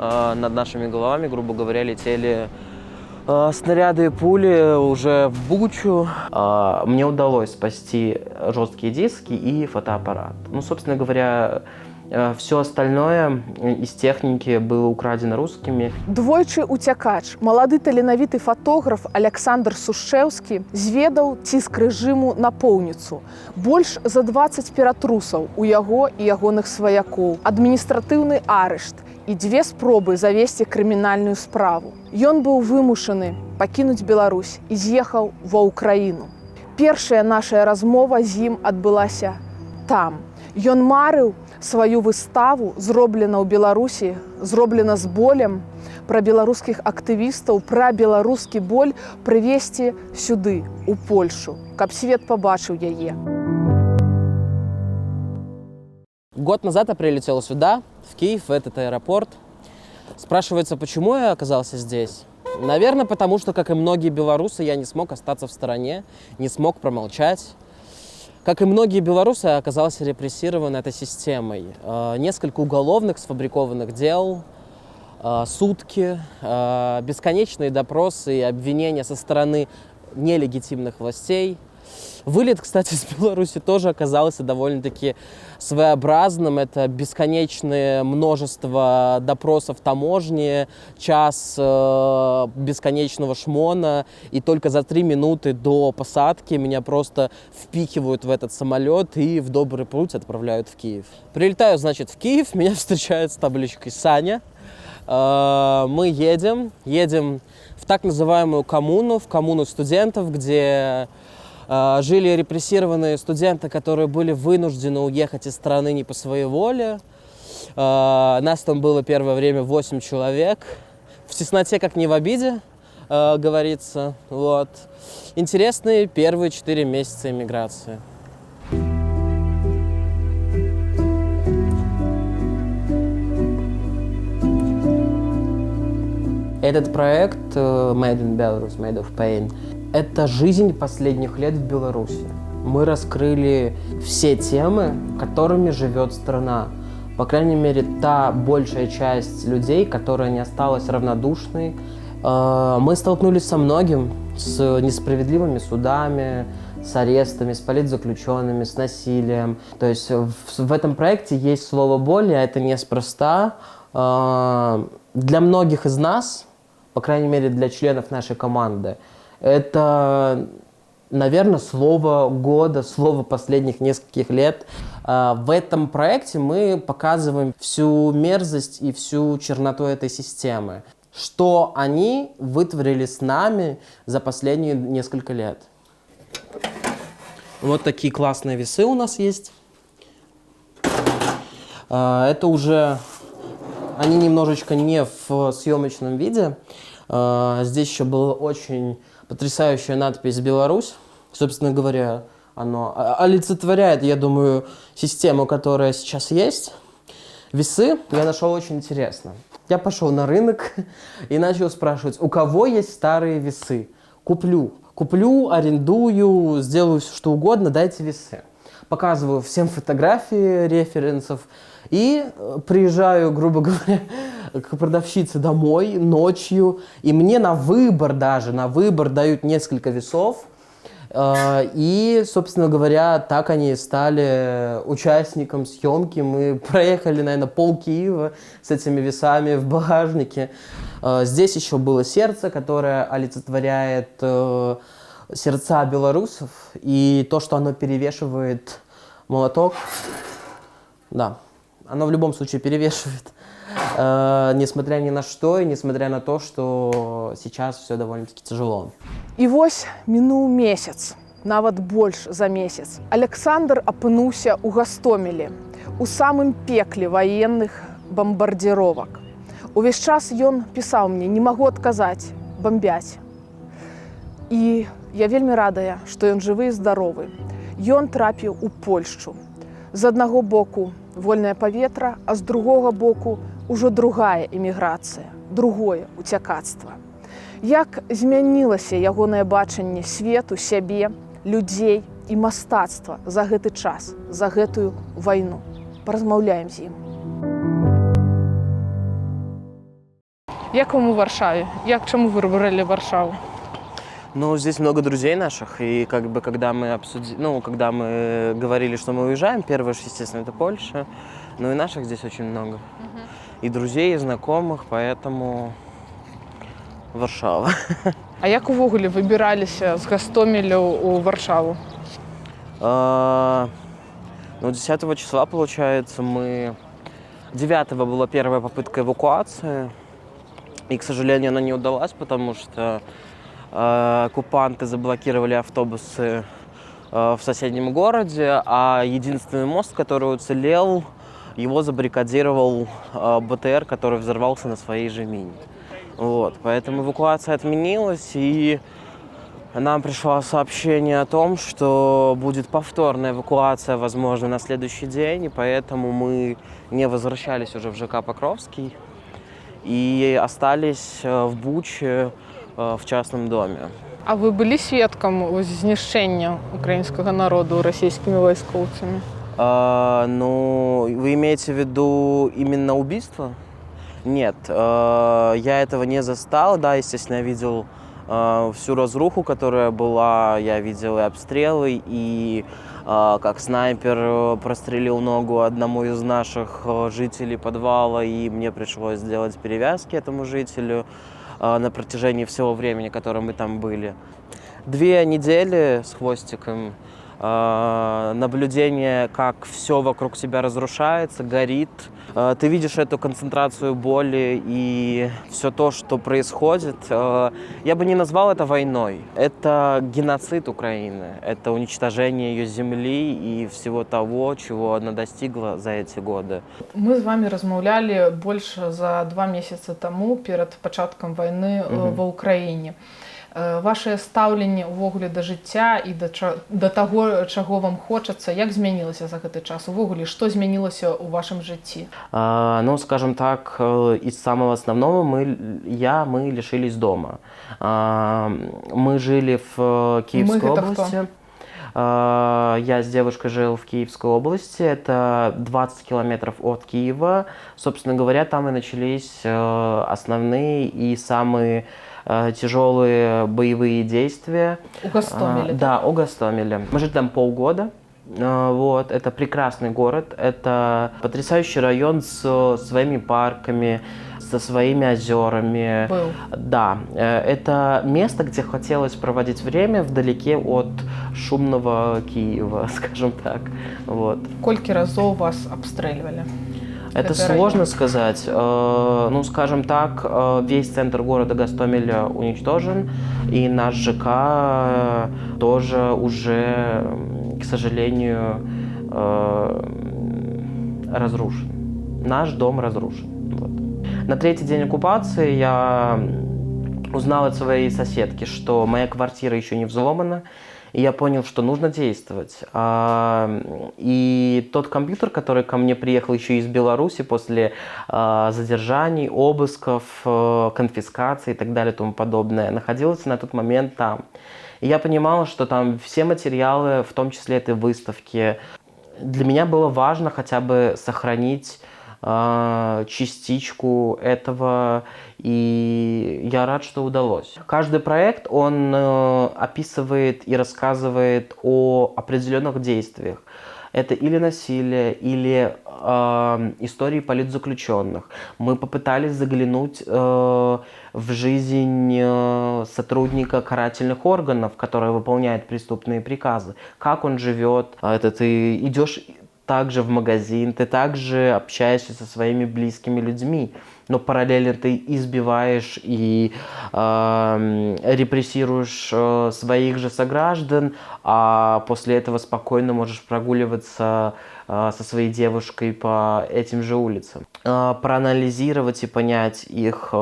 над нашими головами, грубо говоря, летели снаряды и пули уже в Бучу. Мне удалось спасти жесткие диски и фотоаппарат. Ну, собственно говоря, все остальное из техники было украдено русскими. Двойчы уцякач, малады таленавіты фотограф Александр Сушчэўскі зведаў ціск рэжыму на поўніцу. Больш за 20 ператрусаў у яго і ягоных сваякоў, адміністратыўны арышт і 2 спробы завесці крымінальную справу. Ён быў вымушаны пакінуць Беларусь і з'ехаў ва ўкраіну. Першая наша размова з ім адбылася там. Ён марыў сваю выставу, зроблена ў Беларусі, зроблена з болем, пра беларускіх актывістаў, пра беларускі боль прывезці сюды, у Польшу, каб свет пабачыў яе. Год назад я прилетел сюда, в Киев, в этот аэропорт. Спрашивается, почему я оказался здесь? Наверное, потому что, как и многие белорусы, я не смог остаться в стороне, не смог промолчать. Как и многие белорусы, я оказался репрессирован этой системой. Несколько уголовных сфабрикованных дел, сутки, бесконечные допросы и обвинения со стороны нелегитимных властей. Вылет, кстати, из Беларуси тоже оказался довольно-таки своеобразным. Это бесконечное множество допросов таможни, час бесконечного шмона. И только за 3 минуты до посадки меня просто впихивают в этот самолет и в добрый путь отправляют в Киев. Прилетаю, значит, в Киев, меня встречают с табличкой «Саня». Мы едем в так называемую коммуну, в коммуну студентов, где жили репрессированные студенты, которые были вынуждены уехать из страны не по своей воле. Нас там было первое время 8 человек. В тесноте, как не в обиде, говорится. Вот. Интересные первые 4 месяца эмиграции. Этот проект Made in Belarus, Made of Pain, это жизнь последних лет в Беларуси. Мы раскрыли все темы, которыми живет страна. По крайней мере, та большая часть людей, которая не осталась равнодушной. Мы столкнулись со многим, с несправедливыми судами, с арестами, с политзаключенными, с насилием. То есть в этом проекте есть слово «боль», а это неспроста. Для многих из нас, по крайней мере, для членов нашей команды, это, наверное, слово года, слово последних нескольких лет. В этом проекте мы показываем всю мерзость и всю черноту этой системы. Что они вытворили с нами за последние несколько лет. Вот такие классные весы у нас есть. Это уже... Они немножечко не в съемочном виде. Здесь еще была очень потрясающая надпись «Беларусь». Собственно говоря, оно олицетворяет, я думаю, систему, которая сейчас есть. Весы я нашел очень интересно. Я пошел на рынок и начал спрашивать, у кого есть старые весы? Куплю, арендую, сделаю все, что угодно, дайте весы. Показываю всем фотографии референсов и приезжаю, грубо говоря, к продавщице домой ночью, и мне на выбор дают несколько весов. И, собственно говоря, так они стали участником съемки. Мы проехали, наверное, пол-Киева с этими весами в багажнике. Здесь еще было сердце, которое олицетворяет сердца белорусов, и то, что оно перевешивает молоток. Да, оно в любом случае перевешивает. Несмотря ни на что и несмотря на то, что сейчас все довольно-таки тяжело. І вось мінуў месяц, нават больш за месяц. Александр апынуўся ў Гастомелі, у самым пекле ваенных бамбардзіровак. Увесь час ён пісаў мне: «Не магу адказаць, бамбяць». І я вельмі радая, што ён жывы і здаровы. Ён трапіў у Польшчу. З аднаго боку вольнае паветра, а з другога боку ўжо другая эміграцыя, другое уцякацтва. Як змянілася ягонае бачанне свету, сябе, людзей і мастацтва за гэты час, за гэтую вайну. Паразмаўляем з ім. Як вам у Варшаве? Чому вы выбрали Варшаву? Ну, здесь много друзей наших, и как бы когда мы когда мы говорили, что мы уезжаем, первое, естественно, это Польша, но и наших здесь очень много. И друзей, и знакомых, поэтому Варшава. А як увогуле выбіраліся з Гастомеля у Варшаву? Ну, 10 числа, получается, 9 была первая попытка эвакуации, и, к сожалению, она не удалась, потому что оккупанты заблокировали автобусы в соседнем городе, а единственный мост, который уцелел, его забаррикадировал БТР, который взорвался на своей же мине. Вот, поэтому эвакуация отменилась, и нам пришло сообщение о том, что будет повторная эвакуация, возможно, на следующий день, и поэтому мы не возвращались уже в ЖК Покровский и остались в Буче в частном доме. А ви були свідком знищення українського народу російськими військовцями? Ну, вы имеете в виду именно убийство? Нет, я этого не застал, да, естественно, я видел всю разруху, которая была, я видел и обстрелы, и как снайпер прострелил ногу одному из наших жителей подвала, и мне пришлось сделать перевязки этому жителю на протяжении всего времени, которое мы там были. 2 недели с хвостиком наблюдение, как все вокруг тебя разрушается, горит. Ты видишь эту концентрацию боли и все то, что происходит. Я бы не назвал это войной. Это геноцид Украины. Это уничтожение ее земли и всего того, чего она достигла за эти годы. Мы з вами размаўлялі больш за 2 месяцы таму перад пачаткам вайны ва ўкраіне. Ваше стаўленне ўвогуле да жыцця і да таго, чаго вам хочацца, як змянілася за гэты час? Увогуле, што змянілася ў вашым жыцці? Ну, скажем так, из самого основного мы лишились дома. Мы жили в Киевской области. Я с девушкой жил в Киевской области, это 20 километров от Киева. Собственно говоря, там и начались основные и самые тяжелые боевые действия. У Гастомеля? Да, у Гастомеля. Мы жили там полгода. Вот, это прекрасный город, это потрясающий район с своими парками, со своими озерами. Был. Да, это место, где хотелось проводить время вдалеке от шумного Киева, скажем так. Вот. Колькі разоў вас обстреливали? Это сложно сказать. Ну, скажем так, весь центр города Гастомеля уничтожен, и наш ЖК тоже уже, к сожалению, разрушен. Наш дом разрушен. Вот. На 3-й день оккупации я узнал от своей соседки, что моя квартира еще не взломана, и я понял, что нужно действовать. И тот компьютер, который ко мне приехал еще из Беларуси после задержаний, обысков, конфискации и так далее и тому подобное, находился на тот момент там. И я понимал, что там все материалы, в том числе этой выставки, для меня было важно хотя бы сохранить частичку этого, и я рад, что удалось. Каждый проект, он описывает и рассказывает о определенных действиях. Это или насилие, или истории политзаключенных. Мы попытались заглянуть в жизнь сотрудника карательных органов, который выполняет преступные приказы. Как он живет. Это ты идешь также в магазин, ты также общаешься со своими близкими людьми, но параллельно ты избиваешь и репрессируешь своих же сограждан, а после этого спокойно можешь прогуливаться со своей девушкой по этим же улицам. Проанализировать и понять их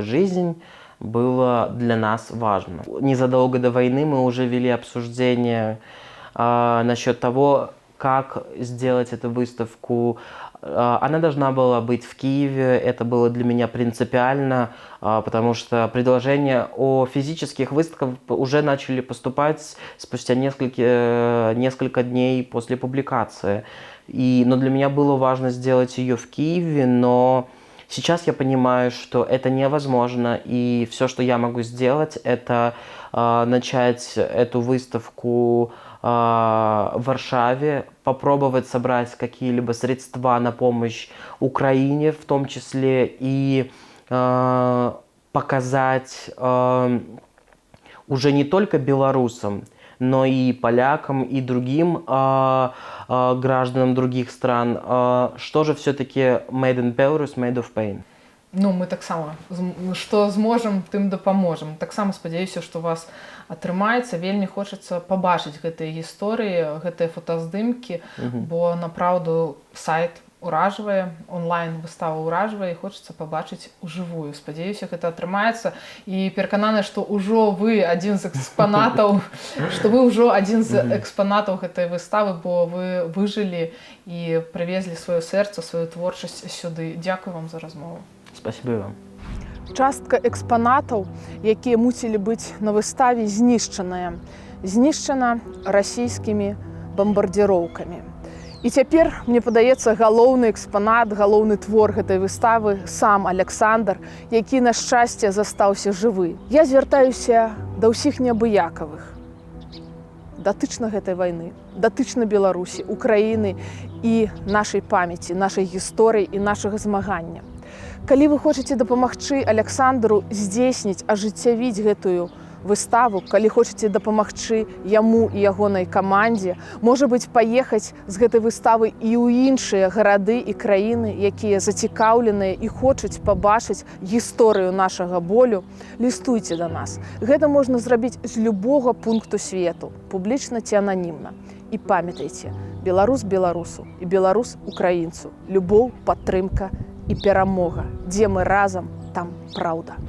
жизнь было для нас важно. Незадолго до войны мы уже вели обсуждение насчет того, как сделать эту выставку. Она должна была быть в Киеве, это было для меня принципиально, потому что предложения о физических выставках уже начали поступать спустя несколько дней после публикации. Но для меня было важно сделать ее в Киеве, но Сейчас я понимаю, что это невозможно, и все, что я могу сделать, это начать эту выставку в Варшаве, попробовать собрать какие-либо средства на помощь Украине, в том числе и показать уже не только белорусам, но и полякам, и другим гражданам других стран, что же все-таки made in Belarus, made of pain. Ну, мы таксама што зможам, тым дапаможам. Таксама спадзяюся, што у вас атрымаецца. Вельмі хочацца пабачыць гэтыя гісторыі, гэтыя фотаздымкі, бо напраўду сайт уражвае, онлайн-выстава ўражвае, і хочацца пабачыць ужывую. Спадзяюся, гэта атрымаецца. І перакананы, што ўжо вы адзін з экспанатаў, гэтай выставы, бо вы выжылі і прывезлі сваё сэрца, сваю творчасць сюды. Дзякую вам за размову. Спасибо и вам. Частка экспанатаў, якія мусілі быць на выставе, знішчаная. Знішчана расійскімі бамбардзіроўкамі. І цяпер, мне падаецца, галоўны экспанат, галоўны твор гэтай выставы сам Аляксандр, які, на шчасце, застаўся жывы. Я звяртаюся да ўсіх неабыякавых. Датычна гэтай вайны, датычна Беларусі, Украіны і нашай памяці, нашай гісторыі і нашага змагання. Калі вы хочаце дапамагчы Аляксандру здзейсніць, ажыццявіць гэтую выставу, калі хочаце дапамагчы яму і ягонай камандзе, можа быць, паехаць з гэтай выставы і ў іншыя гарады і краіны, якія зацікаўленыя і хочуць пабачыць гісторыю нашага болю, лістуйце да нас. Гэта можна зрабіць з любога пункту свету, публічна ці ананімна. І памятайце, беларус беларусу і беларус украінцу, любоў, падтрымка і перамога. Дзе мы разам, там праўда.